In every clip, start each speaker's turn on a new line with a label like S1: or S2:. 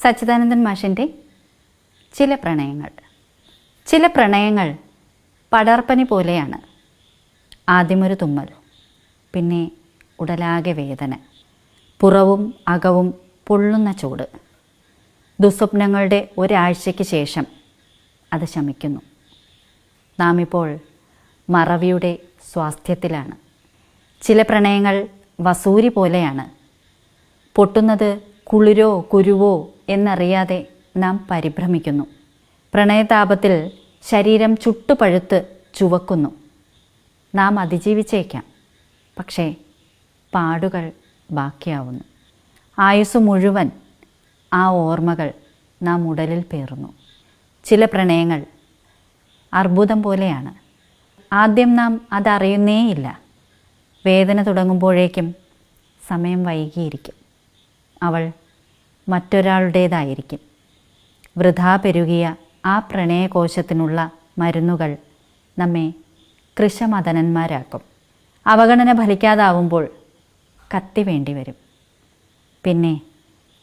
S1: സച്ചിദാനന്ദൻ മാഷിൻ്റെ ചില പ്രണയങ്ങൾ പടർപ്പനി പോലെയാണ്. ആദ്യമൊരു തുമ്മൽ, പിന്നെ ഉടലാകെ വേദന, പുറവും അകവും പൊള്ളുന്ന ചൂട്. ദുസ്വപ്നങ്ങളുടെ ഒരാഴ്ചയ്ക്ക് ശേഷം അത് ശമിക്കുന്നു. നാം ഇപ്പോൾ മറവിയുടെ സ്വാസ്ഥ്യത്തിലാണ്. ചില പ്രണയങ്ങൾ വസൂരി പോലെയാണ്. പൊട്ടുന്നത് കുളിരോ കുരുവോ എന്നറിയാതെ നാം പരിഭ്രമിക്കുന്നു. പ്രണയതാപത്തിൽ ശരീരം ചുട്ടുപഴുത്ത് ചുവക്കുന്നു. നാം അതിജീവിച്ചേക്കാം, പക്ഷേ പാടുകൾ ബാക്കിയാവുന്നു. ആയുസ് മുഴുവൻ ആ ഓർമ്മകൾ നാം ഉടലിൽ പേറുന്നു. ചില പ്രണയങ്ങൾ അർബുദം പോലെയാണ്. ആദ്യം നാം അതറിയുന്നേയില്ല. വേദന തുടങ്ങുമ്പോഴേക്കും സമയം വൈകിയിരിക്കും. അവൾ മറ്റൊരാളുടേതായിരിക്കും. വൃഥാ പെരുകിയ ആ പ്രണയകോശത്തിനുള്ള മരുന്നുകൾ നമ്മെ കൃശമദനന്മാരാക്കും. അവഗണന ഫലിക്കാതാവുമ്പോൾ കത്തി വേണ്ടി വരും. പിന്നെ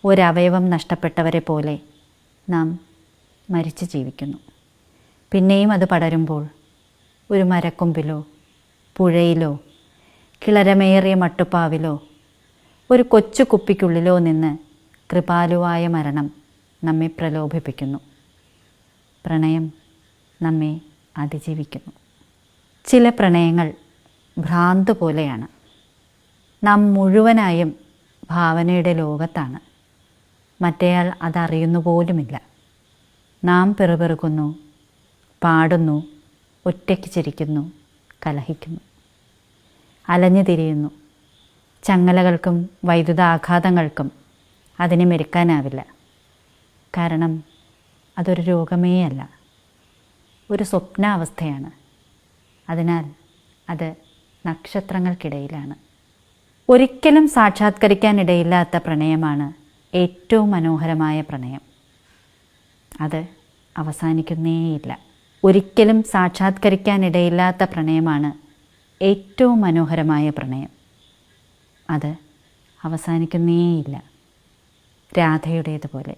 S1: ഒരവയവം നഷ്ടപ്പെട്ടവരെ പോലെ നാം മരിച്ചു ജീവിക്കുന്നു. പിന്നെയും അത് പടരുമ്പോൾ ഒരു മരക്കൊമ്പിലോ പുഴയിലോ കിളരമേറിയ മട്ടുപ്പാവിലോ ഒരു കൊച്ചു കുപ്പിക്കുള്ളിലോ നിന്ന് കൃപാലുവായ മരണം നമ്മെ പ്രലോഭിപ്പിക്കുന്നു. പ്രണയം നമ്മെ അതിജീവിക്കുന്നു. ചില പ്രണയങ്ങൾ ഭ്രാന്ത് പോലെയാണ്. നാം മുഴുവനായും ഭാവനയുടെ ലോകത്താണ്. മറ്റേയാൾ അതറിയുന്നു പോലുമില്ല. നാം പെറുപെറുക്കുന്നു, പാടുന്നു, ഒറ്റയ്ക്ക് ചിരിക്കുന്നു, കലഹിക്കുന്നു, അലഞ്ഞു തിരിയുന്നു. ചങ്ങലകൾക്കും വൈദ്യുതാഘാതങ്ങൾക്കും അതിനെ മെരുക്കാനാവില്ല. കാരണം അതൊരു രോഗമേ അല്ല, ഒരു സ്വപ്നാവസ്ഥയാണ്. അതിനാൽ അത് നക്ഷത്രങ്ങൾക്കിടയിലാണ്. ഒരിക്കലും സാക്ഷാത്കരിക്കാനിടയില്ലാത്ത പ്രണയമാണ് ഏറ്റവും മനോഹരമായ പ്രണയം. അത് അവസാനിക്കുന്നേയില്ല. ഒരിക്കലും സാക്ഷാത്കരിക്കാനിടയില്ലാത്ത പ്രണയമാണ് ഏറ്റവും മനോഹരമായ പ്രണയം. അത് അവസാനിക്കുന്നേയില്ല. രാധയുടേതുപോലെ.